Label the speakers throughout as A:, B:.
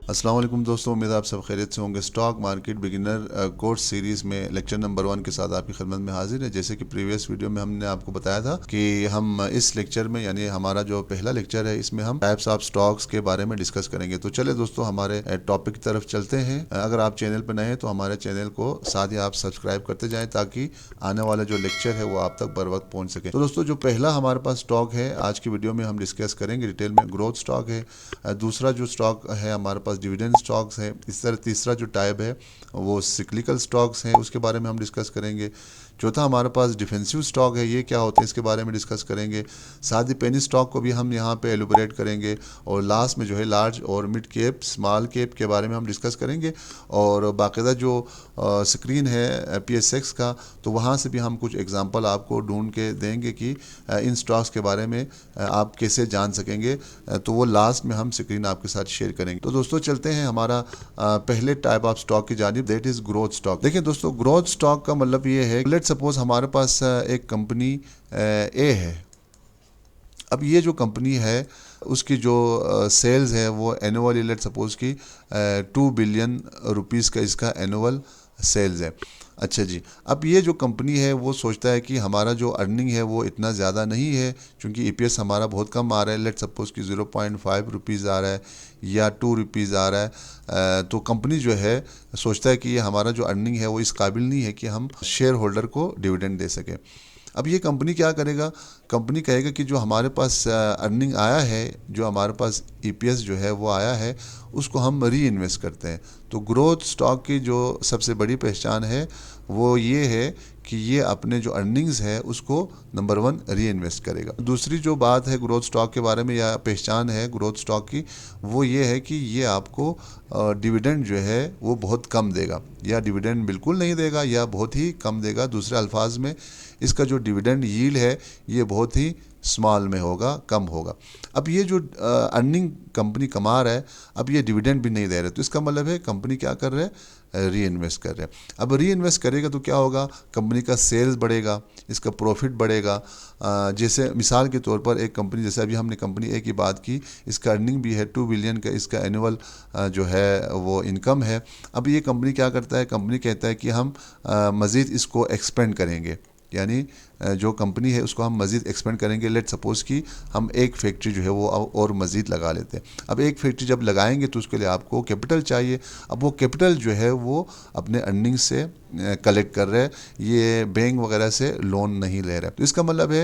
A: अस्सलाम वालेकुम दोस्तों, उम्मीद है आप सब खैरियत से होंगे। Stock market beginner course series में लेक्चर नंबर 1 के साथ आपकी खिदमत में हाजिर है। जैसे कि प्रीवियस वीडियो में हमने आपको बताया था कि हम इस लेक्चर में यानी हमारा जो पहला लेक्चर है इसमें हम टाइप्स ऑफ स्टॉक्स के बारे में डिस्कस करेंगे। तो चले दोस्तों हमारे टॉपिक की तरफ चलते हैं। अगर आप चैनल पर नए हैं तो हमारे चैनल को साथ ही आप सब्सक्राइब करते जाएँ ताकि आने वाला जो लेक्चर है वो आप तक बर वक्त पहुँच सके। तो दोस्तों जो पहला हमारे पास स्टॉक है आज की वीडियो में हम डिस्कस करेंगे डिटेल में, ग्रोथ स्टॉक है। दूसरा जो स्टॉक है हमारे पास डिविडेंड स्टॉक्स है। इस तरह तीसरा जो टाइप है वो सिक्लिकल स्टॉक्स हैं, उसके बारे में हम डिस्कस करेंगे। चौथा हमारे पास डिफेंसिव स्टॉक है, ये क्या होते हैं इसके बारे में डिस्कस करेंगे। साथ ही पेनी स्टॉक को भी हम यहाँ पे एलुबरेट करेंगे। और लास्ट में जो है लार्ज और मिड कैप स्मॉल कैप के बारे में हम डिस्कस करेंगे। और बाकायदा जो स्क्रीन है PSX का, तो वहाँ से भी हम कुछ एग्जांपल आपको ढूंढ के देंगे कि इन स्टॉक्स के बारे में आप कैसे जान सकेंगे। तो वो लास्ट में हम स्क्रीन आपके साथ शेयर करेंगे। तो दोस्तों चलते हैं हमारा पहले टाइप ऑफ स्टॉक की जानिब, दैट इज ग्रोथ स्टॉक। देखिए दोस्तों, ग्रोथ स्टॉक का मतलब ये है, लेट सपोज हमारे पास एक कंपनी ए है। अब ये जो कंपनी है उसकी जो सेल्स है वो एनुअली लेट सपोज की 2 बिलियन रुपीस का इसका एनुअल सेल्स है। अच्छा जी, अब ये जो कंपनी है वो सोचता है कि हमारा जो अर्निंग है वो इतना ज़्यादा नहीं है, क्योंकि EPS हमारा बहुत कम आ रहा है। लेट सपोज कि 0.5 रुपीज़ आ रहा है या 2 रुपीज़ आ रहा है। तो कंपनी जो है सोचता है कि ये हमारा जो अर्निंग है वो इस काबिल नहीं है कि हम शेयर होल्डर को डिविडेंड दे सकें। अब ये कंपनी क्या करेगा, कंपनी कहेगा कि जो हमारे पास अर्निंग आया है, जो हमारे पास EPS जो है वो आया है, उसको हम री इन्वेस्ट करते हैं। तो ग्रोथ स्टॉक की जो सबसे बड़ी पहचान है वो ये है कि ये अपने जो अर्निंग्स है उसको नंबर 1 री इन्वेस्ट करेगा। दूसरी जो बात है ग्रोथ स्टॉक के बारे में या पहचान है ग्रोथ स्टॉक की, वो ये है कि ये आपको डिविडेंड जो है वो बहुत कम देगा, या डिविडेंड बिल्कुल नहीं देगा या बहुत ही कम देगा। दूसरे अल्फाज में इसका जो डिविडेंड यील्ड है ये बहुत ही स्मॉल में होगा, कम होगा। अब ये जो अर्निंग कंपनी कमा रहा है, अब ये डिविडेंड भी नहीं दे रहे, तो इसका मतलब है कंपनी क्या कर रहे हैं, री इन्वेस्ट कर रहे हैं। अब री इन्वेस्ट करेगा तो क्या होगा, कंपनी का सेल्स बढ़ेगा, इसका प्रॉफिट बढ़ेगा। जैसे मिसाल के तौर पर एक कंपनी, जैसे अभी हमने कंपनी ए की बात की, इसका अर्निंग भी है 2 बिलियन का, इसका एनुअल जो है वो इनकम है। अब ये कंपनी क्या करता है, कंपनी कहता है कि हम मज़ीद इसको एक्सपेंड करेंगे, यानी जो कंपनी है उसको हम मज़ीद एक्सपेंड करेंगे। लेट सपोज़ कि हम एक फैक्ट्री जो है वो और मज़ीद लगा लेते हैं। अब एक फैक्ट्री जब लगाएंगे तो उसके लिए आपको कैपिटल चाहिए। अब वो कैपिटल जो है वो अपने अर्निंग से कलेक्ट कर रहे हैं, ये बैंक वगैरह से लोन नहीं ले रहे। तो इसका मतलब है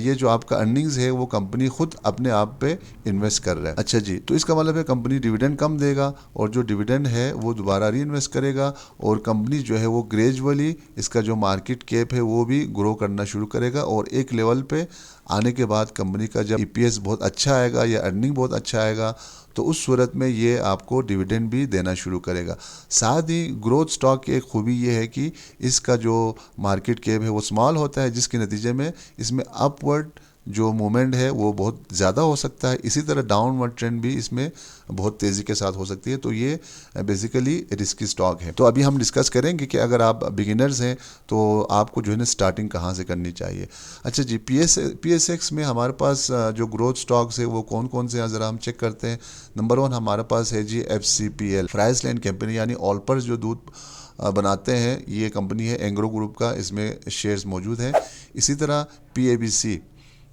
A: ये जो आपका अर्निंग्स है वो कंपनी खुद अपने आप पे इन्वेस्ट कर रहा है। अच्छा जी, तो इसका मतलब है कंपनी डिविडेंड कम देगा और जो डिविडेंड है वो दोबारा री इन्वेस्ट करेगा, और कंपनी जो है वो ग्रेजुअली इसका जो मार्केट कैप है वो भी ग्रो करना शुरू करेगा। और एक लेवल पे आने के बाद कंपनी का जब EPS बहुत अच्छा आएगा या अर्निंग बहुत अच्छा आएगा, तो उस सूरत में ये आपको डिविडेंड भी देना शुरू करेगा। साथ ही ग्रोथ स्टॉक की एक खूबी ये है कि इसका जो मार्केट कैप है वो स्मॉल होता है, जिसके नतीजे में इसमें अपवर्ड जो मूवमेंट है वो बहुत ज़्यादा हो सकता है। इसी तरह डाउनवर्ड ट्रेंड भी इसमें बहुत तेज़ी के साथ हो सकती है। तो ये बेसिकली रिस्की स्टॉक है। तो अभी हम डिस्कस करेंगे कि अगर आप बिगिनर्स हैं तो आपको जो है ना स्टार्टिंग कहाँ से करनी चाहिए। अच्छा जी, PSX में हमारे पास जो ग्रोथ स्टॉक्स है वो कौन कौन से हैं ज़रा हम चेक करते हैं। नंबर 1 हमारे पास है जी FCPL, फ्राइज लैंड कंपनी, यानी ऑलपर्स जो दूध बनाते हैं, ये कंपनी है एंग्रो ग्रुप का, इसमें शेयर्स मौजूद हैं। इसी तरह PABC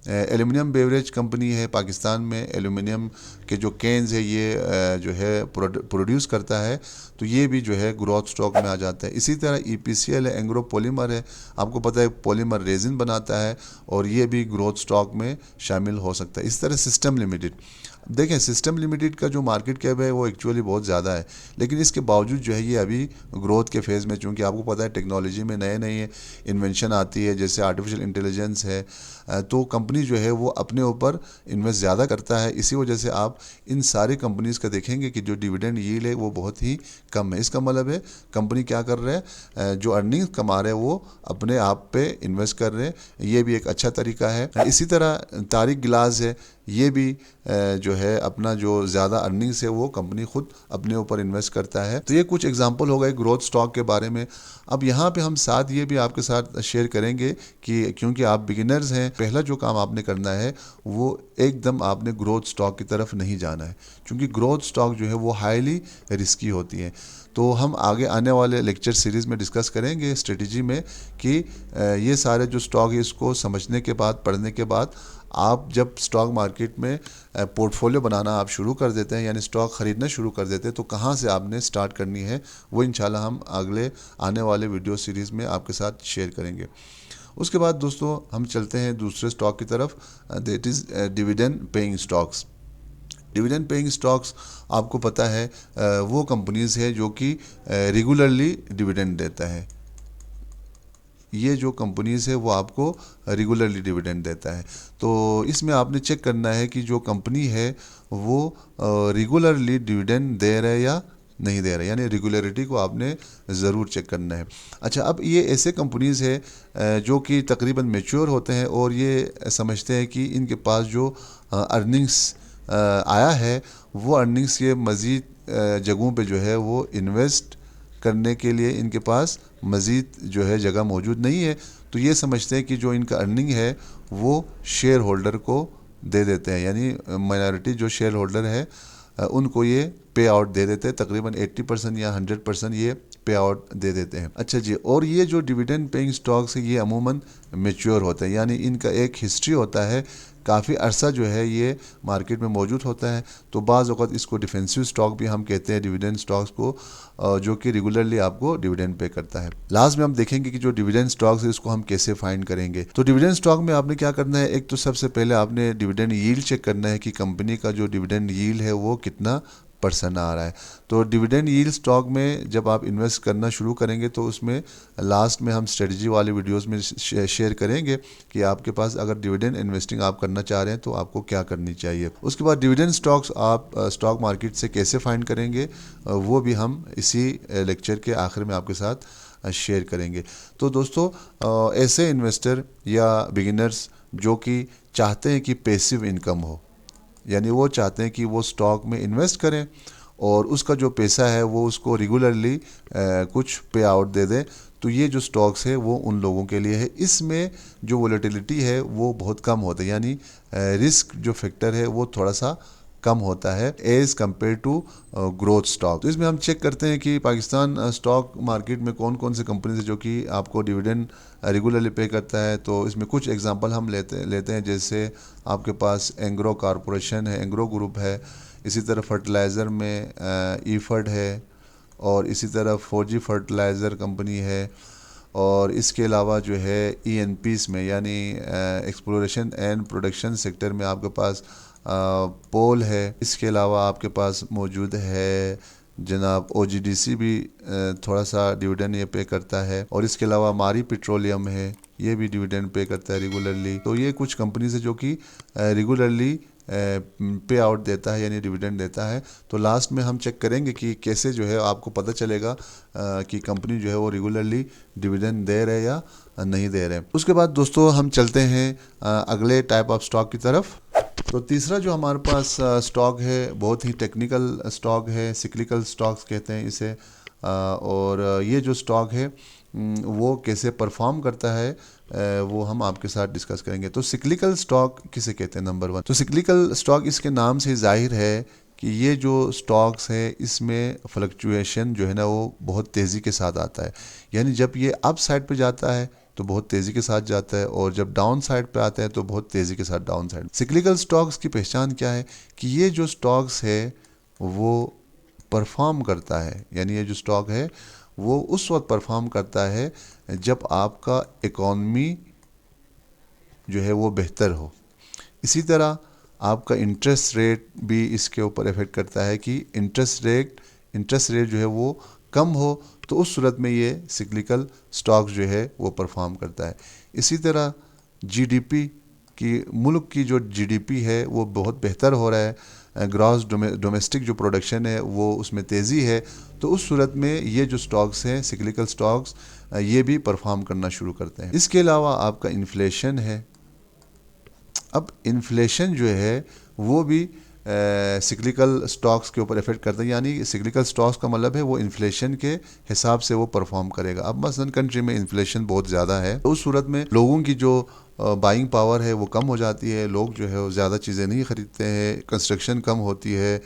A: एल्यूमिनियम बेवरेज कंपनी है, पाकिस्तान में एल्यूमिनियम के जो कैंस है ये जो है प्रोड्यूस करता है, तो ये भी जो है ग्रोथ स्टॉक में आ जाता है। इसी तरह EPCL है, एंग्रो पॉलीमर है, आपको पता है पॉलीमर रेजिन बनाता है, और ये भी ग्रोथ स्टॉक में शामिल हो सकता है। इस तरह सिस्टम लिमिटेड, देखें सिस्टम लिमिटेड का जो मार्केट कैप है वो एक्चुअली बहुत ज़्यादा है, लेकिन इसके बावजूद जो है ये अभी ग्रोथ के फेज़ में, चूँकि आपको पता है टेक्नोलॉजी में नए नए इन्वेंशन आती है, जैसे आर्टिफिशियल इंटेलिजेंस है, तो कंपनी जो है वो अपने ऊपर इन्वेस्ट ज़्यादा करता है। इसी वजह से आप इन सारी कंपनीज़ का देखेंगे कि जो डिविडेंड यील्ड है वो बहुत ही कम है। इसका मतलब है कंपनी क्या कर रहे हैं, जो अर्निंग कमा रहे हैं वो अपने आप पे इन्वेस्ट कर रहे हैं, ये भी एक अच्छा तरीका है। इसी तरह तारिक गिलास है, ये भी जो है अपना जो ज़्यादा अर्निंग्स है वो कंपनी खुद अपने ऊपर इन्वेस्ट करता है। तो ये कुछ एग्जांपल हो गए ग्रोथ स्टॉक के बारे में। अब यहाँ पे हम साथ ये भी आपके साथ शेयर करेंगे कि क्योंकि आप बिगिनर्स हैं, पहला जो काम आपने करना है वो एकदम आपने ग्रोथ स्टॉक की तरफ नहीं जाना है, क्योंकि ग्रोथ स्टॉक जो है वो हाईली रिस्की होती है। तो हम आगे आने वाले लेक्चर सीरीज़ में डिस्कस करेंगे स्ट्रेटजी में कि ये सारे जो स्टॉक है इसको समझने के बाद, पढ़ने के बाद आप जब स्टॉक मार्केट में पोर्टफोलियो बनाना आप शुरू कर देते हैं, यानी स्टॉक ख़रीदना शुरू कर देते हैं, तो कहाँ से आपने स्टार्ट करनी है वो इंशाल्लाह हम अगले आने वाले वीडियो सीरीज़ में आपके साथ शेयर करेंगे। उसके बाद दोस्तों हम चलते हैं दूसरे स्टॉक की तरफ, that is dividend paying stocks. Dividend paying stocks आपको पता है वो कंपनीज़ है जो कि रेगुलरली डिविडेंड देता है। ये जो कंपनीज़ है वो आपको रेगुलरली डिविडेंड देता है। तो इसमें आपने चेक करना है कि जो कंपनी है वो रेगुलरली डिविडेंड दे रहा है या नहीं दे रहा है, यानी रेगुलरिटी को आपने ज़रूर चेक करना है। अच्छा, अब ये ऐसे कंपनीज़ है जो कि तकरीबन मैच्योर होते हैं और ये समझते हैं कि इनके पास जो अर्निंग्स आया है वो अर्निंग्स के मज़ीद जगहों पे जो है वो इन्वेस्ट करने के लिए इनके पास मज़ीद जो है जगह मौजूद नहीं है। तो ये समझते हैं कि जो इनका अर्निंग है वो शेयर होल्डर को दे देते हैं, यानी माइनॉरिटी जो शेयर होल्डर है उनको ये पे आउट दे देते हैं, तकरीबन 80% या 100% ये पे आउट दे देते हैं। अच्छा जी, और ये जो डिविडेंड पेइंग स्टॉक्स है ये अमूमन मैच्योर होते हैं, यानी इनका एक हिस्ट्री होता है, काफ़ी अरसा जो है ये मार्केट में मौजूद होता है। तो बाज़ वक़्त इसको डिफेंसिव स्टॉक भी हम कहते हैं, डिविडेंड स्टॉक्स को, जो कि रेगुलरली आपको डिविडेंड पे करता है। लास्ट में हम देखेंगे कि जो डिविडेंड स्टॉक्स है इसको हम कैसे फाइंड करेंगे। तो डिविडेंड स्टॉक में आपने क्या करना है, एक तो सबसे पहले आपने डिविडेंड यील्ड चेक करना है कि कंपनी का जो डिविडेंड यील्ड है वो कितना % आ रहा है। तो डिविडेंड यील्ड स्टॉक में जब आप इन्वेस्ट करना शुरू करेंगे तो उसमें लास्ट में हम स्ट्रेटजी वाले वीडियोस में शेयर करेंगे कि आपके पास अगर डिविडेंड इन्वेस्टिंग आप करना चाह रहे हैं तो आपको क्या करनी चाहिए। उसके बाद डिविडेंड स्टॉक्स आप स्टॉक मार्केट से कैसे फाइंड करेंगे वो भी हम इसी लेक्चर के आखिर में आपके साथ शेयर करेंगे। तो दोस्तों ऐसे इन्वेस्टर या बिगिनर्स जो कि चाहते हैं कि पैसिव इनकम हो, यानी वो चाहते हैं कि वो स्टॉक में इन्वेस्ट करें और उसका जो पैसा है वो उसको रेगुलरली कुछ पे आउट दे दें, तो ये जो स्टॉक्स है वो उन लोगों के लिए है। इसमें जो वोलेटिलिटी है वो बहुत कम होता है, यानी रिस्क जो फैक्टर है वो थोड़ा सा कम होता है as compare to growth stock. तो इसमें हम चेक करते हैं कि पाकिस्तान स्टॉक मार्केट में कौन कौन सी कंपनीज है जो कि आपको डिविडेंड रेगुलरली पे करता है। तो इसमें कुछ एग्जांपल हम लेते हैं, जैसे आपके पास एंग्रो कॉरपोरेशन है, एंग्रो ग्रुप है, इसी तरह फर्टिलाइज़र में ईफर्ड है, और इसी तरह फौजी फर्टिलाइज़र कंपनी है, और इसके अलावा जो है ENPs में यानी एक्सप्लोरेशन एंड प्रोडक्शन सेक्टर में आपके पास पोल है। इसके अलावा आपके पास मौजूद है जनाब OGDC भी थोड़ा सा डिविडेंड ये पे करता है, और इसके अलावा मारी पेट्रोलियम है, ये भी डिविडेंड पे करता है रेगुलरली। तो ये कुछ कंपनीज है जो कि रेगुलरली पे आउट देता है, यानी डिविडेंड देता है। तो लास्ट में हम चेक करेंगे कि कैसे जो है आपको पता चलेगा कि कंपनी जो है वो रेगुलरली डिविडेंड दे रहे या नहीं दे रहे। उसके बाद दोस्तों हम चलते हैं अगले टाइप ऑफ स्टॉक की तरफ। तो तीसरा जो हमारे पास स्टॉक है बहुत ही टेक्निकल स्टॉक है, सिक्लिकल स्टॉक्स कहते हैं इसे, और ये जो स्टॉक है वो कैसे परफॉर्म करता है वो हम आपके साथ डिस्कस करेंगे। तो सिक्लिकल स्टॉक किसे कहते हैं, नंबर 1 तो सिक्लिकल स्टॉक इसके नाम से जाहिर है कि ये जो स्टॉक्स है इसमें फ्लक्चुएशन जो है ना वो बहुत तेज़ी के साथ आता है, यानी जब ये अप साइड पे जाता है तो बहुत तेज़ी के साथ जाता है, और जब डाउन साइड पे आता है तो बहुत तेज़ी के साथ डाउन साइड। सिक्लिकल स्टॉक्स की पहचान क्या है कि ये जो स्टॉक्स है वो परफॉर्म करता है, यानी ये जो स्टॉक है वो उस वक्त परफॉर्म करता है जब आपका इकॉनमी जो है वो बेहतर हो। इसी तरह आपका इंटरेस्ट रेट भी इसके ऊपर इफेक्ट करता है कि इंटरेस्ट रेट जो है वो कम हो, तो उस सूरत में ये सिक्लिकल स्टॉक्स जो है वो परफॉर्म करता है। इसी तरह GDP की, मुल्क की जो GDP है वो बहुत बेहतर हो रहा है, ग्रॉस डोमेस्टिक जो प्रोडक्शन है वो उसमें तेज़ी है, तो उस सूरत में ये जो स्टॉक्स हैं सिक्लिकल स्टॉक्स ये भी परफॉर्म करना शुरू करते हैं। इसके अलावा आपका इन्फ्लेशन है। अब इन्फ्लेशन जो है वो भी सिक्लिकल स्टॉक्स के ऊपर इफेक्ट करता है, यानी सिक्लिकल स्टॉक्स का मतलब है वो इन्फ्लेशन के हिसाब से वो परफॉर्म करेगा। अब मसलन कंट्री में इन्फ्लेशन बहुत ज़्यादा है, तो उस सूरत में लोगों की जो बाइंग पावर है वो कम हो जाती है, लोग जो है वो ज़्यादा चीज़ें नहीं ख़रीदते हैं, कंस्ट्रक्शन कम होती है,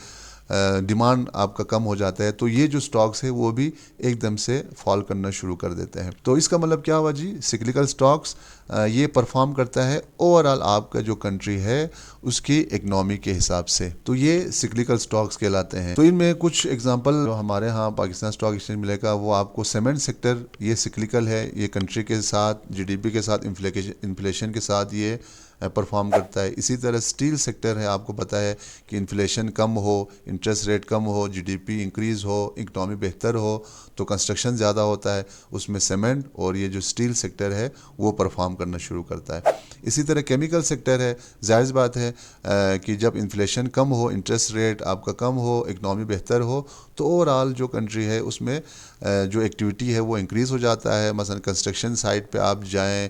A: डिमांड आपका कम हो जाता है, तो ये जो स्टॉक्स है वो भी एकदम से फॉल करना शुरू कर देते हैं। तो इसका मतलब क्या हुआ जी, सिक्लिकल स्टॉक्स ये परफॉर्म करता है ओवरऑल आपका जो कंट्री है उसकी इकनॉमी के हिसाब से, तो ये सिक्लिकल स्टॉक्स कहलाते हैं। तो इनमें कुछ एग्जांपल जो हमारे यहाँ पाकिस्तान स्टॉक एक्सचेंज मिलेगा वो आपको सीमेंट सेक्टर, ये सिक्लिकल है, ये कंट्री के साथ जीडीपी के साथ इन्फ्लेशन के साथ ये परफॉर्म करता है। इसी तरह स्टील सेक्टर है, आपको पता है कि इन्फ्लेशन कम हो, इंटरेस्ट रेट कम हो, जीडीपी इंक्रीज़ हो, इकनॉमी बेहतर हो तो कंस्ट्रक्शन ज़्यादा होता है, उसमें सीमेंट और ये जो स्टील सेक्टर है वो परफॉर्म करना शुरू करता है। इसी तरह केमिकल सेक्टर है, जायज़ बात है कि जब इन्फ्लेशन कम हो, इंटरेस्ट रेट आपका कम हो, इकनॉमी बेहतर हो तो ओवरऑल जो कंट्री है उसमें जो एक्टिविटी है वो इंक्रीज़ हो जाता है। मसलन कंस्ट्रक्शन साइट पे आप जाएं,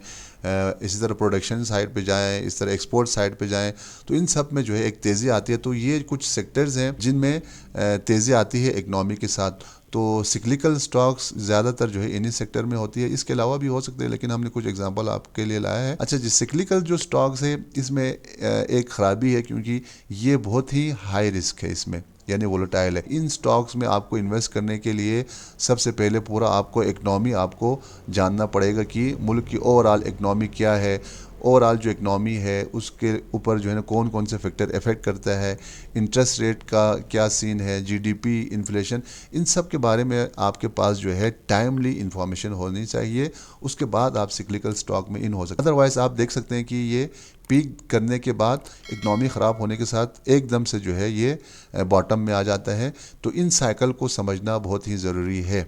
A: इसी तरह प्रोडक्शन साइड पे जाएं, इस तरह एक्सपोर्ट साइड पे जाएं, तो इन सब में जो है एक तेज़ी आती है। तो ये कुछ सेक्टर्स हैं जिनमें तेज़ी आती है इकनॉमी के साथ। तो सिक्लिकल स्टॉक्स ज़्यादातर जो है इन्हीं सेक्टर में होती है, इसके अलावा भी हो सकते हैं लेकिन हमने कुछ एग्जांपल आपके लिए लाया है। अच्छा जी, सिक्लिकल जो स्टॉक्स है इसमें एक ख़राबी है क्योंकि ये बहुत ही हाई रिस्क है, इसमें यानी वोलेटाइल है। इन स्टॉक्स में आपको इन्वेस्ट करने के लिए सबसे पहले पूरा आपको इकनॉमी आपको जानना पड़ेगा कि मुल्क की ओवरऑल इकनॉमी क्या है, ओवरऑल जो इकनॉमी है उसके ऊपर जो है ना कौन कौन से फैक्टर इफ़ेक्ट करता है, इंटरेस्ट रेट का क्या सीन है, जीडीपी, इन्फ्लेशन, इन सब के बारे में आपके पास जो है टाइमली इंफॉर्मेशन होनी चाहिए। उसके बाद आप सिक्लिकल स्टॉक में इन हो सकते हैं। अदरवाइज़ आप देख सकते हैं कि ये पीक करने के बाद इकनॉमी ख़राब होने के साथ एकदम से जो है ये बॉटम में आ जाता है। तो इन साइकिल को समझना बहुत ही ज़रूरी है।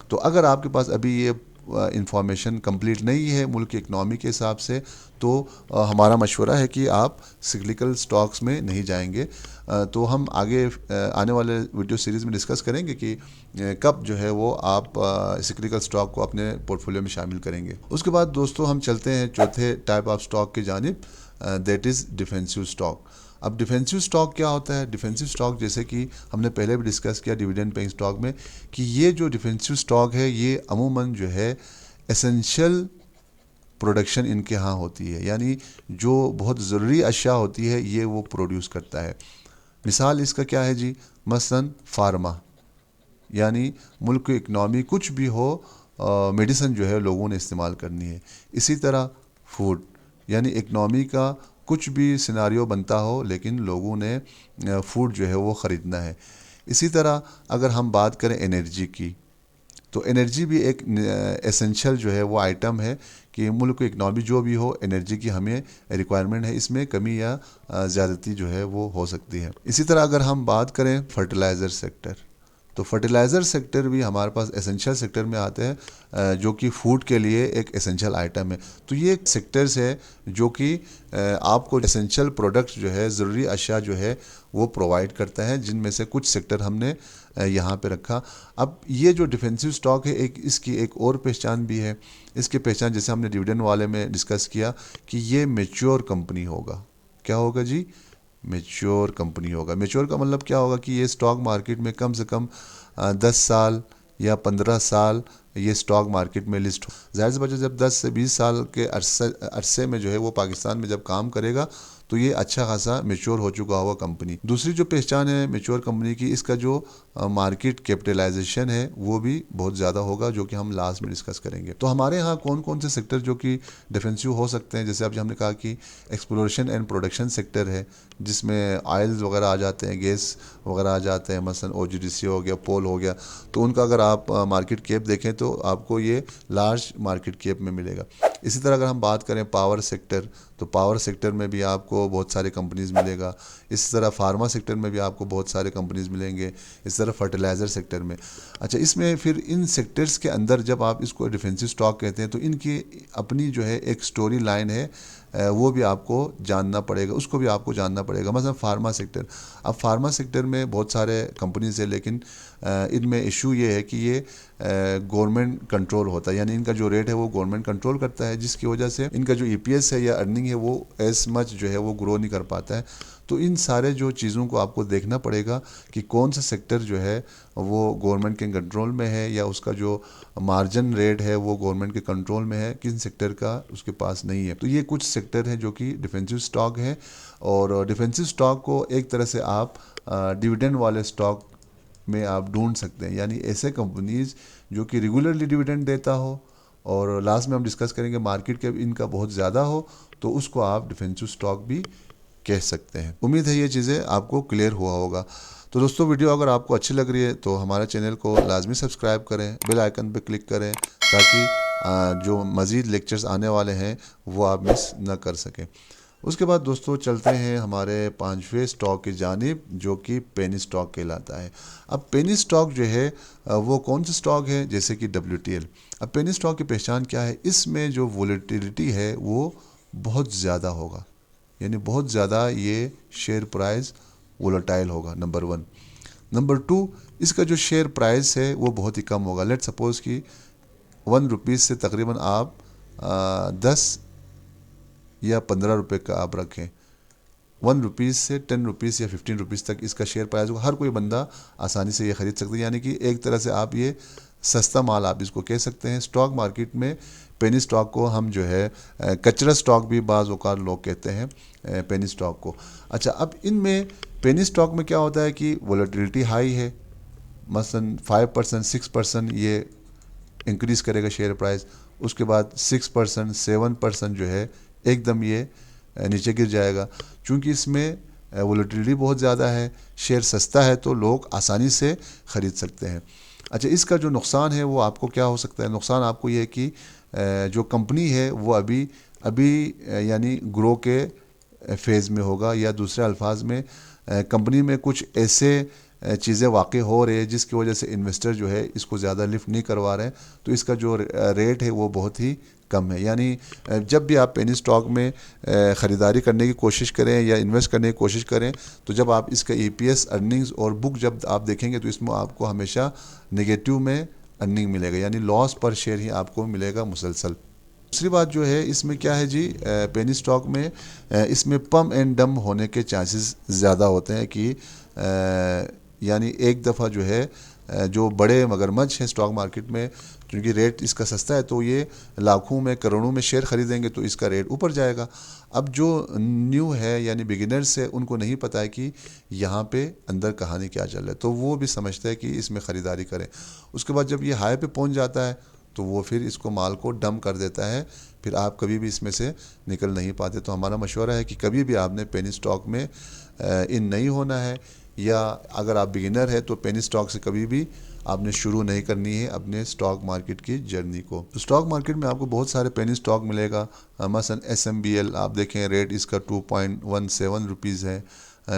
A: तो अगर आपके पास अभी ये इंफॉर्मेशन कंप्लीट नहीं है मुल्क की इकनॉमी के हिसाब से, तो हमारा मशवरा है कि आप सिक्लिकल स्टॉक्स में नहीं जाएंगे। तो हम आगे आने वाले वीडियो सीरीज़ में डिस्कस करेंगे कि कब जो है वो आप सिक्लिकल स्टॉक को अपने पोर्टफोलियो में शामिल करेंगे। उसके बाद दोस्तों हम चलते हैं चौथे टाइप ऑफ स्टॉक की जानिब, दैट इज़ डिफेंसिव स्टॉक। अब डिफेंसिव स्टॉक क्या होता है? डिफेंसिव स्टॉक जैसे कि हमने पहले भी डिस्कस किया डिविडेंड पेइंग स्टॉक में कि ये जो डिफेंसिव स्टॉक है ये अमूमन जो है एसेंशियल प्रोडक्शन इनके यहाँ होती है, यानी जो बहुत ज़रूरी अशिया होती है ये वो प्रोड्यूस करता है। मिसाल इसका क्या है जी, मसलन फार्मा, यानी मुल्क की इकनॉमी कुछ भी हो, मेडिसिन जो है लोगों ने इस्तेमाल करनी है। इसी तरह फूड, यानी इकनॉमी का कुछ भी सिनारियो बनता हो लेकिन लोगों ने फूड जो है वो ख़रीदना है। इसी तरह अगर हम बात करें एनर्जी की, तो एनर्जी भी एक एसेंशियल जो है वो आइटम है कि मुल्क की इकनॉमी जो भी हो, एनर्जी की हमें रिक्वायरमेंट है, इसमें कमी या ज़्यादती जो है वो हो सकती है। इसी तरह अगर हम बात करें फर्टिलाइज़र सेक्टर, तो फर्टिलाइज़र सेक्टर भी हमारे पास एसेंशियल सेक्टर में आते हैं, जो कि फूड के लिए एक एसेंशियल आइटम है। तो ये सेक्टर्स है जो कि आपको एसेंशियल प्रोडक्ट्स जो है, ज़रूरी अशिया जो है वो प्रोवाइड करता है, जिनमें से कुछ सेक्टर हमने यहाँ पे रखा। अब ये जो डिफेंसिव स्टॉक है इसकी एक और पहचान भी है। इसकी पहचान जैसे हमने डिविडेंड वाले में डिस्कस किया कि ये मैच्योर कंपनी होगा। क्या होगा जी? मैच्योर कंपनी होगा। मैच्योर का मतलब क्या होगा कि ये स्टॉक मार्केट में कम से कम 10 साल या 15 साल ये स्टॉक मार्केट में लिस्ट हो। जाहिर सी बात है जब 10 से 20 साल के अरसे में जो है वो पाकिस्तान में जब काम करेगा तो ये अच्छा खासा मैच्योर हो चुका होगा कंपनी। दूसरी जो पहचान है मैच्योर कंपनी की, इसका जो मार्केट कैपिटलाइजेशन है वो भी बहुत ज़्यादा होगा, जो कि हम लास्ट में डिस्कस करेंगे। तो हमारे यहाँ कौन कौन से सेक्टर जो कि डिफेंसिव हो सकते हैं, जैसे अभी हमने कहा कि एक्सप्लोरेशन एंड प्रोडक्शन सेक्टर है जिसमें ऑयल्स वगैरह आ जाते हैं, गैस वगैरह आ जाते हैं, मसलन OGDC हो गया, पोल हो गया, तो उनका अगर आप मार्केट कैप देखें तो आपको ये लार्ज मार्केट कैप में मिलेगा। इसी तरह अगर हम बात करें पावर सेक्टर, तो पावर सेक्टर में भी आपको बहुत सारे कंपनीज़ मिलेगा। इस तरह फार्मा सेक्टर में भी आपको बहुत सारे कंपनीज़ मिलेंगे। इस तरह फर्टिलाइज़र सेक्टर में। अच्छा, इसमें फिर इन सेक्टर्स के अंदर जब आप इसको डिफेंसिव स्टॉक कहते हैं तो इनकी अपनी जो है एक स्टोरी लाइन है वो भी आपको जानना पड़ेगा, उसको भी आपको जानना पड़ेगा। मतलब फार्मा सेक्टर, अब फार्मा सेक्टर में बहुत सारे कंपनीज है, लेकिन इनमें इशू ये है कि ये गवर्नमेंट कंट्रोल होता है, यानी इनका जो रेट है वो गवर्नमेंट कंट्रोल करता है, जिसकी वजह से इनका जो ईपीएस है या अर्निंग है वो एज मच जो है वो ग्रो नहीं कर पाता है। तो इन सारे जो चीज़ों को आपको देखना पड़ेगा कि कौन सा सेक्टर जो है वो गवर्नमेंट के कंट्रोल में है, या उसका जो मार्जिन रेट है वो गवर्नमेंट के कंट्रोल में है, किन सेक्टर का उसके पास नहीं है। तो ये कुछ सेक्टर हैं जो कि डिफेंसिव स्टॉक है, और डिफेंसिव स्टॉक को एक तरह से आप डिविडेंड वाले स्टॉक में आप ढूंढ सकते हैं, यानी ऐसे कंपनीज जो कि रेगुलरली डिविडेंड देता हो, और लास्ट में हम डिस्कस करेंगे मार्केट कैप इनका बहुत ज़्यादा हो, तो उसको आप डिफेंसिव स्टॉक भी कह सकते हैं। उम्मीद है ये चीज़ें आपको क्लियर हुआ होगा। तो दोस्तों, वीडियो अगर आपको अच्छी लग रही है तो हमारे चैनल को लाजमी सब्सक्राइब करें, बेल आइकन पर क्लिक करें, ताकि जो मज़ीद लेक्चर्स आने वाले हैं वो आप मिस न कर सकें। उसके बाद दोस्तों चलते हैं हमारे 5वें स्टॉक की जानिब, जो कि पेनी स्टॉक कहलाता है। अब पेनी स्टॉक जो है वो कौन सा स्टॉक है, जैसे कि WTL। अब पेनी स्टॉक की पहचान क्या है, इसमें जो वोलेटिलिटी है वो बहुत ज़्यादा होगा, यानी बहुत ज़्यादा ये शेयर प्राइस वोलेटाइल होगा, नंबर 1। नंबर 2, इसका जो शेयर प्राइस है वो बहुत ही कम होगा। लेट सपोज़ कि 1 रुपीज़ से तकरीबन आप 10 या 15 रुपये का आप रखें, 1 रुपीज़ से 10 रुपीज़ या 15 रुपीज़ तक इसका शेयर प्राइस होगा। हर कोई बंदा आसानी से ये ख़रीद सकता है, यानी कि एक तरह से आप ये सस्ता माल आप इसको कह सकते हैं। स्टॉक मार्केट में पेनी स्टॉक को हम जो है कचरा स्टॉक भी बाज़ औक़ात लोग कहते हैं पेनी स्टॉक को। अच्छा, अब इनमें पेनी स्टॉक में क्या होता है कि वोलेटिलिटी हाई है, मसलन 5%, 6% ये इंक्रीज़ करेगा शेयर प्राइस, उसके बाद 6%, 7% जो है एकदम ये नीचे गिर जाएगा। चूँकि इसमें वोलेटिलिटी बहुत ज़्यादा है, शेयर सस्ता है, तो लोग आसानी से ख़रीद सकते हैं। अच्छा, इसका जो नुकसान है वो आपको क्या हो सकता है, नुकसान आपको ये है कि जो कंपनी है वो अभी यानी ग्रो के फेज़ में होगा, या दूसरे अल्फाज में कंपनी में कुछ ऐसे चीज़ें वाक़ई हो रही है जिसकी वजह से इन्वेस्टर जो है इसको ज़्यादा लिफ्ट नहीं करवा रहे हैं, तो इसका जो रेट है वो बहुत ही कम है। यानी जब भी आप पेनी स्टॉक में ख़रीदारी करने की कोशिश करें या इन्वेस्ट करने की कोशिश करें, तो जब आप इसका EPS, अर्निंग्स और बुक जब आप देखेंगे तो इसमें आपको हमेशा नेगेटिव में अर्निंग मिलेगा, यानी लॉस पर शेयर ही आपको मिलेगा मुसलसल। दूसरी बात जो है इसमें क्या है जी, पेनी स्टॉक में इसमें पम एंड डम होने के चांसेस ज़्यादा होते हैं कि यानी एक दफ़ा जो है जो बड़े मगरमच्छ हैं स्टॉक मार्केट में, क्योंकि रेट इसका सस्ता है, तो ये लाखों में करोड़ों में शेयर ख़रीदेंगे तो इसका रेट ऊपर जाएगा। अब जो न्यू है यानी बिगिनर्स है, उनको नहीं पता है कि यहाँ पे अंदर कहानी क्या चल रहा है, तो वो भी समझते हैं कि इसमें ख़रीदारी करें। उसके बाद जब ये हाई पे पहुँच जाता है तो वो फिर इसको माल को डंप कर देता है, फिर आप कभी भी इसमें से निकल नहीं पाते। तो हमारा मशवरा है कि कभी भी आपने पेनी स्टॉक में इन नहीं होना है, या अगर आप बिगिनर है तो पेनी स्टॉक से कभी भी आपने शुरू नहीं करनी है अपने स्टॉक मार्केट की जर्नी को। तो स्टॉक मार्केट में आपको बहुत सारे पेनी स्टॉक मिलेगा। मसलन SMBL आप देखें, रेट इसका 2.17 रुपीज़ है,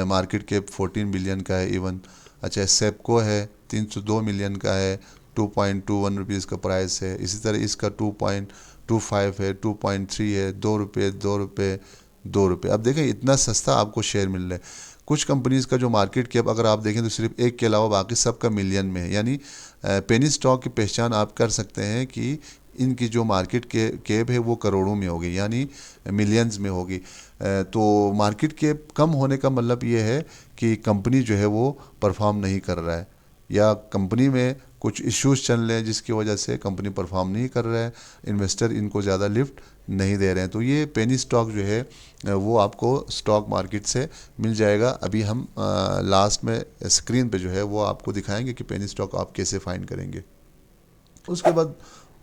A: मार्केट कैप 14 बिलियन का है इवन। अच्छा, सेपको है 302 मिलियन का है, 2.21 रुपीज़ का प्राइस है। इसी तरह इसका 2.25 है, 2.3 है, 2 रुपये 2 रुपये 2 रुपये। अब देखें इतना सस्ता आपको शेयर मिल रहा है। कुछ कंपनीज़ का जो मार्केट कैप अगर आप देखें तो सिर्फ एक के अलावा बाकी सब का मिलियन में है, यानी पेनी स्टॉक की पहचान आप कर सकते हैं कि इनकी जो मार्केट कैप है वो करोड़ों में होगी, यानी मिलियंस में होगी। तो मार्केट कैप कम होने का मतलब ये है कि कंपनी जो है वो परफॉर्म नहीं कर रहा है, या कंपनी में कुछ इश्यूज चल रहे हैं जिसकी वजह से कंपनी परफॉर्म नहीं कर रहा है, इन्वेस्टर इनको ज़्यादा लिफ्ट नहीं दे रहे हैं। तो ये पेनी स्टॉक जो है वो आपको स्टॉक मार्केट से मिल जाएगा। अभी हम लास्ट में स्क्रीन पे जो है वो आपको दिखाएंगे कि पेनी स्टॉक आप कैसे फाइंड करेंगे। उसके बाद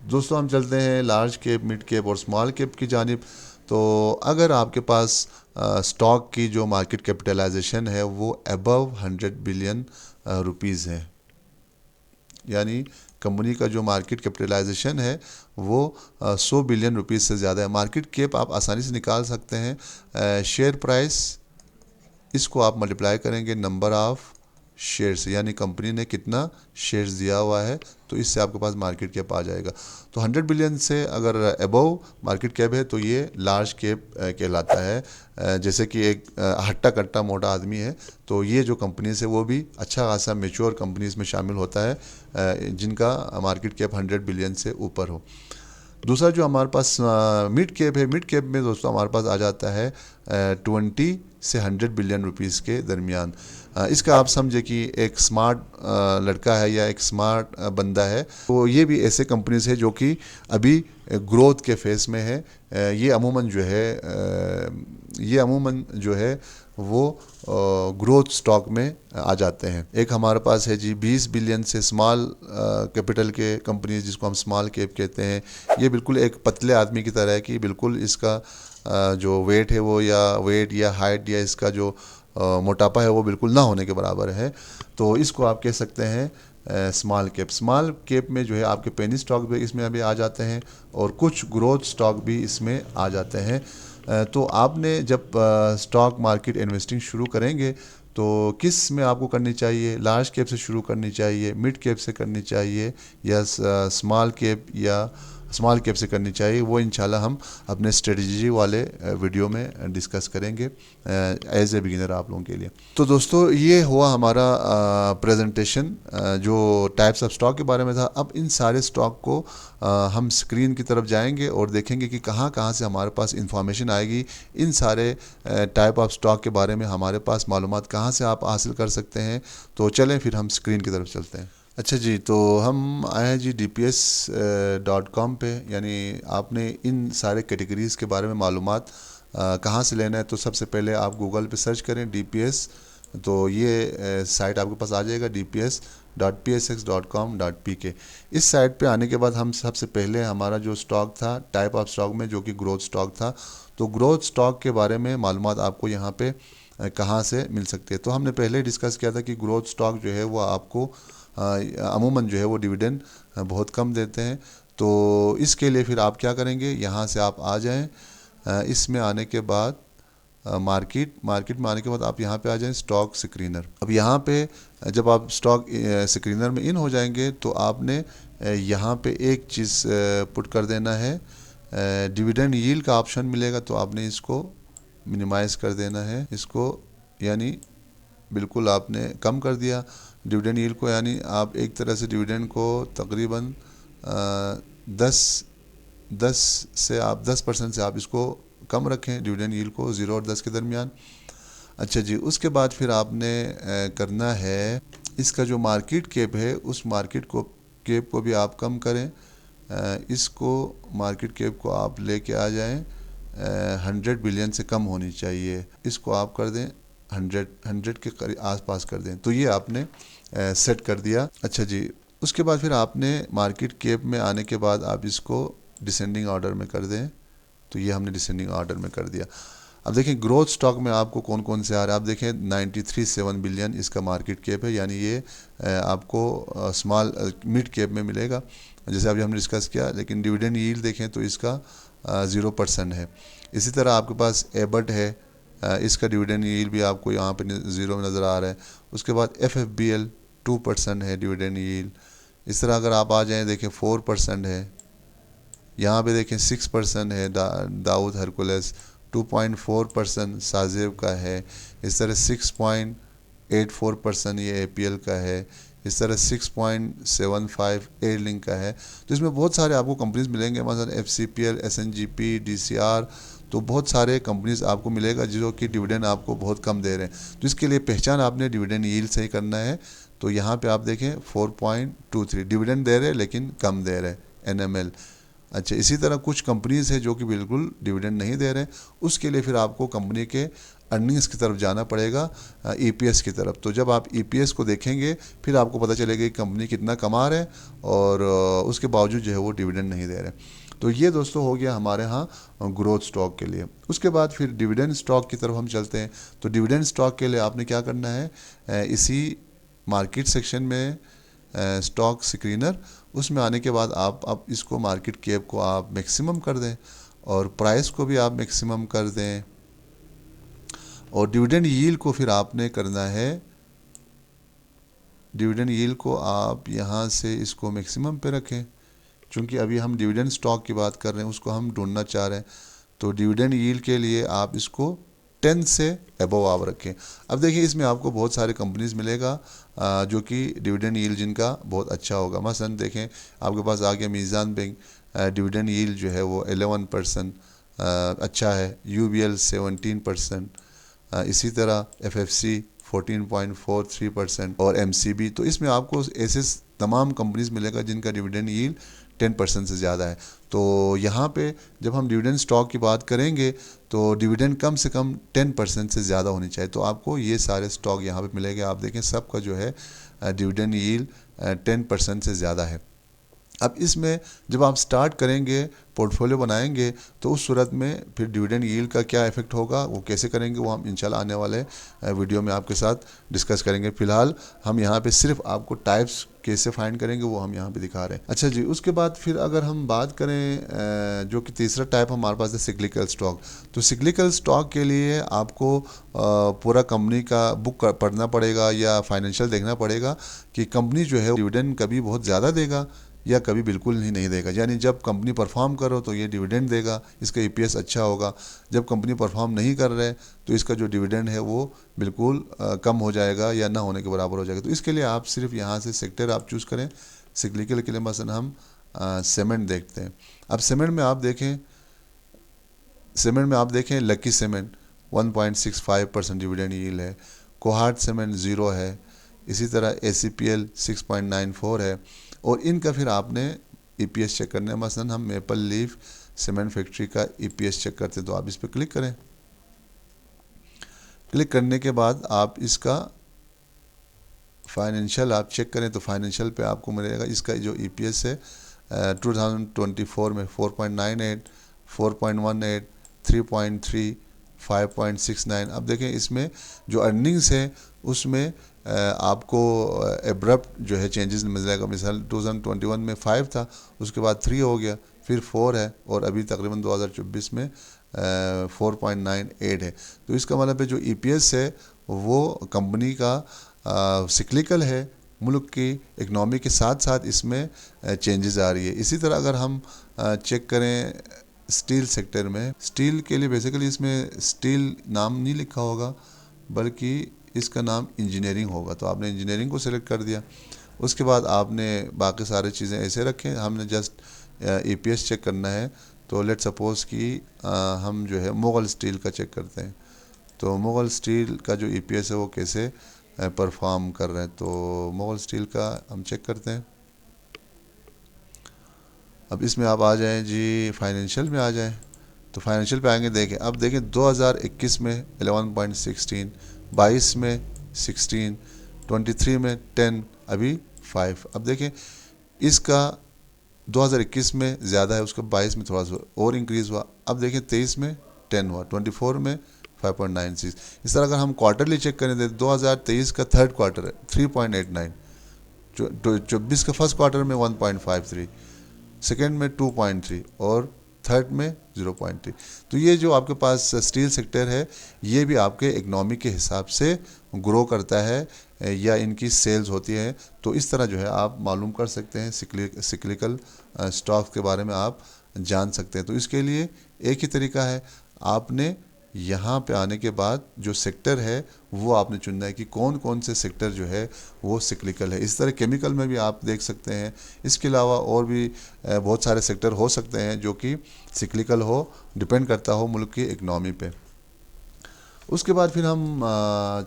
A: दोस्तों हम चलते हैं लार्ज कैप, मिड कैप और स्मॉल कैप की जानिब। तो अगर आपके पास स्टॉक की जो मार्केट कैपिटलाइजेशन है वो अबव 100 बिलियन रुपीज़ है, यानी कंपनी का जो मार्केट कैपिटलाइजेशन है वो 100 बिलियन रुपीज़ से ज़्यादा है। मार्केट कैप आप आसानी से निकाल सकते हैं, शेयर प्राइस इसको आप मल्टीप्लाई करेंगे नंबर ऑफ़ शेयर से, यानी कंपनी ने कितना शेयर्स दिया हुआ है तो इससे आपके पास मार्केट कैप आ जाएगा। तो 100 बिलियन से अगर अबव मार्केट कैप है तो ये लार्ज कैप कहलाता है। जैसे कि एक हट्टा कट्टा मोटा आदमी है तो ये जो कंपनीज है वो भी अच्छा खासा मेच्योर कंपनीज में शामिल होता है जिनका मार्केट कैप 100 बिलियन से ऊपर हो। दूसरा जो हमारे पास मिड कैप है, मिड कैप में दोस्तों हमारे पास आ जाता है 20 से 100 बिलियन रुपीस के दरमियान। इसका आप समझे कि एक स्मार्ट लड़का है या एक स्मार्ट बंदा है, तो ये भी ऐसे कंपनीज है जो कि अभी ग्रोथ के फेस में है। ये अमूमन जो है वो ग्रोथ स्टॉक में आ जाते हैं। एक हमारे पास है जी 20 बिलियन से स्मॉल कैपिटल के कंपनीज, जिसको हम स्मॉल कैप कहते हैं। ये बिल्कुल एक पतले आदमी की तरह है कि बिल्कुल इसका जो वेट है वो या हाइट या इसका जो मोटापा है वो बिल्कुल ना होने के बराबर है। तो इसको आप कह सकते हैं स्मॉल कैप। स्मॉल कैप में जो है आपके पेनी स्टॉक भी इसमें अभी आ जाते हैं और कुछ ग्रोथ स्टॉक भी इसमें आ जाते हैं। तो आपने जब स्टॉक मार्केट इन्वेस्टिंग शुरू करेंगे तो किस में आपको करनी चाहिए? लार्ज कैप से शुरू करनी चाहिए, मिड कैप से करनी चाहिए या स्मॉल कैप से करनी चाहिए? वो इंशाल्लाह हम अपने स्ट्रेटजी वाले वीडियो में डिस्कस करेंगे एज ए बिगिनर आप लोगों के लिए। तो दोस्तों ये हुआ हमारा प्रेजेंटेशन जो टाइप्स ऑफ स्टॉक के बारे में था। अब इन सारे स्टॉक को हम स्क्रीन की तरफ जाएंगे और देखेंगे कि कहाँ कहाँ से हमारे पास इंफॉर्मेशन आएगी। इन सारे टाइप ऑफ स्टॉक के बारे में हमारे पास मालूमात कहाँ से आप हासिल कर सकते हैं। तो चलें फिर हम स्क्रीन की तरफ चलते हैं। अच्छा जी, तो हम आए हैं जी dps.com पे। यानी आपने इन सारे कैटेगरीज़ के बारे में मालूमात कहाँ से लेना है, तो सबसे पहले आप गूगल पे सर्च करें DPS, तो ये साइट आपके पास आ जाएगा dps.psx.com.pk। इस साइट पे आने के बाद हम सबसे पहले हमारा जो स्टॉक था टाइप ऑफ स्टॉक में, जो कि ग्रोथ स्टॉक था, तो ग्रोथ स्टॉक के बारे में मालूमात आपको यहाँ पे कहाँ से मिल सकती है। तो हमने पहले डिस्कस किया था कि ग्रोथ स्टॉक जो है वो आपको अमूमन जो है वो डिविडेंड बहुत कम देते हैं। तो इसके लिए फिर आप क्या करेंगे, यहाँ से आप आ जाएं। इसमें आने के बाद मार्केट में आने के बाद आप यहाँ पे आ जाएं स्टॉक स्क्रीनर। अब यहाँ पे जब आप स्टॉक स्क्रीनर में इन हो जाएंगे तो आपने यहाँ पे एक चीज़ पुट कर देना है, डिविडेंड यील्ड का ऑप्शन मिलेगा, तो आपने इसको मिनिमाइज़ कर देना है इसको, यानी बिल्कुल आपने कम कर दिया डिविडेंड यील्ड को। यानी आप एक तरह से डिविडेंड को तकरीबन 10% से आप इसको कम रखें, डिविडेंड यील्ड को 0 और 10 के दरमियान। अच्छा जी, उसके बाद फिर आपने करना है इसका जो मार्केट कैप है उस मार्केट कैप को भी आप कम करें। इसको मार्केट कैप को आप लेके आ जाएं 100 बिलियन से कम होनी चाहिए। इसको आप कर दें 100 के आसपास कर दें। तो ये आपने सेट कर दिया। अच्छा जी, उसके बाद फिर आपने मार्केट कैप में आने के बाद आप इसको डिसेंडिंग ऑर्डर में कर दें। तो ये हमने डिसेंडिंग ऑर्डर में कर दिया। अब देखें ग्रोथ स्टॉक में आपको कौन कौन से आ रहे हैं। आप देखें 93.7 बिलियन इसका मार्केट कैप है, यानी ये आपको स्मॉल मिड कैप में मिलेगा जैसे अभी हमने डिस्कस किया। लेकिन डिविडेंड यील्ड देखें तो इसका 0% है। इसी तरह आपके पास एबट है, इसका डिविडेंड यील्ड भी आपको यहाँ पे 0 में नज़र आ रहा है। उसके बाद FFBL 2% है डिविडेंड यील्ड। इस तरह अगर आप आ जाएँ देखें 4% है, यहाँ पे देखें 6% है दाऊद हरकुलस, 2.4% साजेब का है। इस तरह 6.84% ये APL का है। इस तरह 6.75 एयरलिंक का है। तो इसमें बहुत सारे आपको कंपनीज मिलेंगे, मतलब FCPL, SNGP, DCR, तो बहुत सारे कंपनीज आपको मिलेगा जो कि डिविडेंड आपको बहुत कम दे रहे हैं। तो इसके लिए पहचान आपने डिविडेंड यील्ड से ही करना है। तो यहाँ पे आप देखें 4.23 डिविडेंड दे रहे हैं लेकिन कम दे रहे हैं NML। अच्छा, इसी तरह कुछ कंपनीज है जो कि बिल्कुल डिविडेंड नहीं दे रहे हैं, उसके लिए फिर आपको कंपनी के अर्निंग्स की तरफ जाना पड़ेगा, EPS की तरफ। तो जब आप EPS को देखेंगे फिर आपको पता चलेगा कि कंपनी कितना कमा रहे हैं और उसके बावजूद जो है वो डिविडेंड नहीं दे रहे। तो ये दोस्तों हो गया हमारे यहाँ ग्रोथ स्टॉक के लिए। उसके बाद फिर डिविडेंड स्टॉक की तरफ हम चलते हैं। तो डिविडेंड स्टॉक के लिए आपने क्या करना है, इसी मार्केट सेक्शन में स्टॉक स्क्रीनर, उसमें आने के बाद आप इसको मार्केट कैप को आप मैक्सिमम कर दें और प्राइस को भी आप मैक्सिमम कर दें और डिविडेंड यील्ड को फिर आपने करना है डिविडेंड यील्ड को आप यहाँ से इसको मैक्सिमम पे रखें, क्योंकि अभी हम डिविडेंड स्टॉक की बात कर रहे हैं, उसको हम ढूंढना चाह रहे हैं। तो डिविडेंड यील्ड के लिए आप इसको 10 से अबव आप रखें। अब देखिए इसमें आपको बहुत सारे कंपनीज मिलेगा जो कि डिविडेंड यील्ड जिनका बहुत अच्छा होगा। मसलन देखें आपके पास आ गया मीज़ान बैंक, डिविडेंड यील्ड जो है वो 11% अच्छा है। UBL 17%, इसी तरह FFC 14.43% और MCB। तो इसमें आपको ऐसे तमाम कंपनीज मिलेगा जिनका डिविडेंड यील्ड 10% से ज़्यादा है। तो यहाँ पे जब हम डिविडेंड स्टॉक की बात करेंगे तो डिविडेंड कम से कम 10% से ज़्यादा होनी चाहिए। तो आपको ये सारे स्टॉक यहाँ पे मिलेंगे। आप देखें सबका जो है डिविडेंड यील्ड 10% से ज़्यादा है। अब इसमें जब आप स्टार्ट करेंगे, पोर्टफोलियो बनाएंगे, तो उस सूरत में फिर डिविडेंड यील्ड का क्या इफेक्ट होगा, वो कैसे करेंगे, वो हम इंशाल्लाह आने वाले वीडियो में आपके साथ डिस्कस करेंगे। फ़िलहाल हम यहाँ पे सिर्फ आपको टाइप्स कैसे फाइंड करेंगे वो हम यहाँ पे दिखा रहे हैं। अच्छा जी, उसके बाद फिर अगर हम बात करें जो कि तीसरा टाइप हमारे पास है सिक्लिकल स्टॉक। तो सिक्लिकल स्टॉक के लिए आपको पूरा कंपनी का बुक पढ़ना पड़ेगा या फाइनेंशियल देखना पड़ेगा कि कंपनी जो है डिविडेंड कभी बहुत ज़्यादा देगा या कभी बिल्कुल ही नहीं देगा। यानी जब कंपनी परफॉर्म करो तो ये डिविडेंड देगा, इसका EPS अच्छा होगा। जब कंपनी परफॉर्म नहीं कर रहे तो इसका जो डिविडेंड है वो बिल्कुल कम हो जाएगा या ना होने के बराबर हो जाएगा। तो इसके लिए आप सिर्फ यहाँ से सेक्टर आप चूज़ करें। सिक्लिकल के लिए मसलन हम सीमेंट देखते हैं। अब सीमेंट में आप देखें लकी सीमेंट 1.65% डिविडेंड यील्ड है। कोहाट सीमेंट 0 है। इसी तरह ACPL 6.94 है। और इनका फिर आपने EPS चेक करना है। मसलन हम मेपल लीफ सीमेंट फैक्ट्री का EPS चेक करते हैं। तो आप इस पर क्लिक करें। क्लिक करने के बाद आप इसका फाइनेंशियल आप चेक करें तो फाइनेंशियल पे आपको मिलेगा इसका जो EPS है 2024 में 4.98, 4.18, 3.3, 5.69। अब देखें इसमें जो अर्निंग्स है उसमें आपको एब्रप्ट जो है चेंजेस मिलेगा। मिसाल 2021 में 5 था, उसके बाद 3 हो गया, फिर 4 है और अभी तकरीबन 2024 में 4.98 है। तो इसका मतलब है जो EPS है वो कंपनी का सिक्लिकल है, मुल्क की इकनॉमी के साथ साथ इसमें चेंजेस आ रही है। इसी तरह अगर हम चेक करें स्टील सेक्टर में, स्टील के लिए बेसिकली इसमें स्टील नाम नहीं लिखा होगा बल्कि इसका नाम इंजीनियरिंग होगा। तो आपने इंजीनियरिंग को सिलेक्ट कर दिया। उसके बाद आपने बाकी सारी चीज़ें ऐसे रखें। हमने जस्ट EPS चेक करना है। तो लेट सपोज़ कि हम जो है मुग़ल स्टील का चेक करते हैं। तो मुग़ल स्टील का जो EPS है वो कैसे परफॉर्म कर रहे हैं। तो मुग़ल स्टील का हम चेक करते हैं। अब इसमें आप आ जाएं जी, फाइनेंशियल में आ जाएं। तो फाइनेंशियल पे आएंगे। देखें अब देखें 2021 में 11.16, 22 में 16, 23 में 10, अभी 5। अब देखें इसका 2021 में ज़्यादा है, उसका 22 में थोड़ा सा और इंक्रीज़ हुआ। अब देखें 23 में 10 हुआ, 24 में 5.96। इस तरह अगर हम क्वार्टरली चेक करें तो 2023 का थर्ड क्वार्टर है 3.89, 24 का फर्स्ट क्वार्टर में 1.53, सेकेंड में 2.3 और थर्ड में 0.3। तो ये जो आपके पास स्टील सेक्टर है ये भी आपके इकनॉमी के हिसाब से ग्रो करता है या इनकी सेल्स होती है। तो इस तरह जो है आप मालूम कर सकते हैं, सिक्लिकल स्टॉक्स के बारे में आप जान सकते हैं। तो इसके लिए एक ही तरीका है, आपने यहाँ पे आने के बाद जो सेक्टर है वो आपने चुनना है कि कौन कौन से सेक्टर जो है वो सिक्लिकल है। इस तरह केमिकल में भी आप देख सकते हैं। इसके अलावा और भी बहुत सारे सेक्टर हो सकते हैं जो कि सिक्लिकल हो, डिपेंड करता हो मुल्क की इकनॉमी पे। उसके बाद फिर हम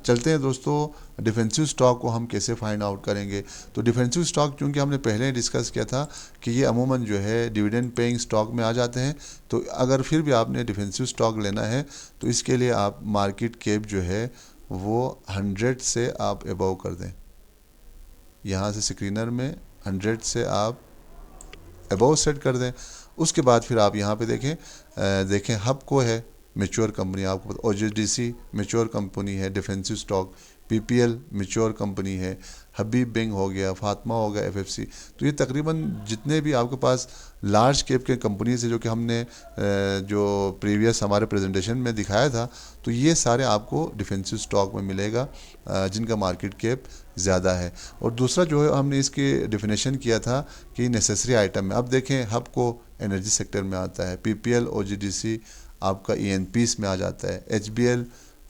A: चलते हैं दोस्तों डिफेंसिव स्टॉक को हम कैसे फाइंड आउट करेंगे। तो डिफेंसिव स्टॉक चूँकि हमने पहले डिस्कस किया था कि ये अमूमन जो है डिविडेंड पेइंग स्टॉक में आ जाते हैं। तो अगर फिर भी आपने डिफेंसिव स्टॉक लेना है तो इसके लिए आप मार्केट कैप जो है वो 100 से आप अबव कर दें। यहाँ से स्क्रीनर में 100 से आप अबव सेट कर दें। उसके बाद फिर आप यहाँ पे देखें हब को है मैच्योर कंपनी, आपको पता OGDC मैच्योर कंपनी है, defensive stock, PPL mature company है, हबीब बैंक हो गया, फातिमा हो गया, FFC। तो ये तकरीबन जितने भी आपके पास लार्ज कैप के कंपनीज है जो कि हमने जो प्रीवियस हमारे प्रेजेंटेशन में दिखाया था, तो ये सारे आपको डिफेंसिव स्टॉक में मिलेगा जिनका मार्केट कैप ज़्यादा है। और दूसरा जो है हमने इसकी डेफिनेशन किया था कि नेसेसरी आइटम में, अब देखें हब को एनर्जी सेक्टर में आता है, PPL OGDC आपका ENPs में आ जाता है, HBL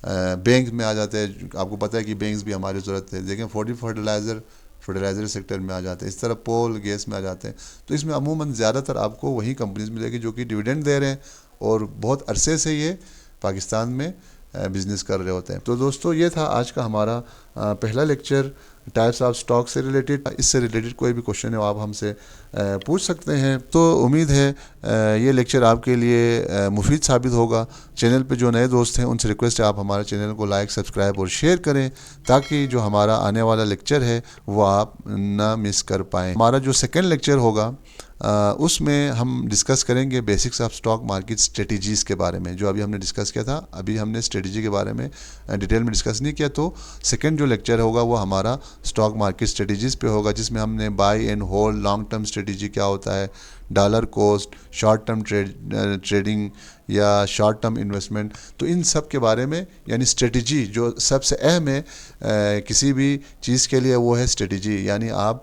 A: बैंक में आ जाता है। आपको पता है कि बैंक्स भी हमारी ज़रूरत है। देखें फर्टिलाइज़र सेक्टर में आ जाते हैं, इस तरह पोल गैस में आ जाते हैं। तो इसमें अमूमन ज़्यादातर आपको वही कंपनीज मिलेगी जो कि डिविडेंड दे रहे हैं और बहुत अरसे से ये पाकिस्तान में बिज़नेस कर रहे होते हैं। तो दोस्तों ये था आज का हमारा पहला लेक्चर टाइप्स ऑफ स्टॉक से रिलेटेड। इससे रिलेटेड कोई भी क्वेश्चन है आप हमसे पूछ सकते हैं। तो उम्मीद है ये लेक्चर आपके लिए मुफीद साबित होगा। चैनल पे जो नए दोस्त हैं उनसे रिक्वेस्ट है आप हमारे चैनल को लाइक, सब्सक्राइब और शेयर करें ताकि जो हमारा आने वाला लेक्चर है वो आप ना मिस कर पाएँ। हमारा जो सेकेंड लेक्चर होगा उसमें हम डिस्कस करेंगे basics of stock market strategies के बारे में। जो अभी हमने डिस्कस किया था, अभी हमने स्ट्रेटजी के बारे में डिटेल में डिस्कस नहीं किया। तो सेकंड जो लेक्चर होगा वो हमारा स्टॉक मार्केट स्ट्रेटजीज़ पे होगा, जिसमें हमने buy and hold, long term strategy क्या होता है, dollar cost, short term trading या शॉर्ट टर्म इन्वेस्टमेंट, तो इन सब के बारे में, यानी स्ट्रेटजी जो सबसे अहम है किसी भी चीज़ के लिए वो है स्ट्रेटजी। यानी आप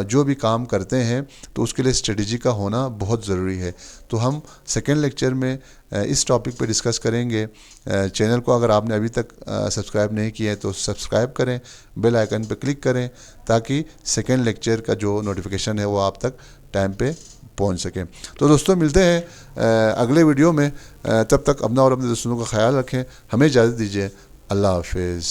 A: जो भी काम करते हैं तो उसके लिए स्ट्रेटजी का होना बहुत ज़रूरी है। तो हम सेकेंड लेक्चर में इस टॉपिक पे डिस्कस करेंगे। चैनल को अगर आपने अभी तक सब्सक्राइब नहीं किया है तो सब्सक्राइब करें, बेल आइकन पे क्लिक करें ताकि सेकेंड लेक्चर का जो नोटिफिकेशन है वो आप तक टाइम पे पहुंच सके। तो दोस्तों मिलते हैं अगले वीडियो में। तब तक अपना और अपने दोस्तों का ख्याल रखें। हमें इजाज़त दीजिए। अल्लाह हाफिज़।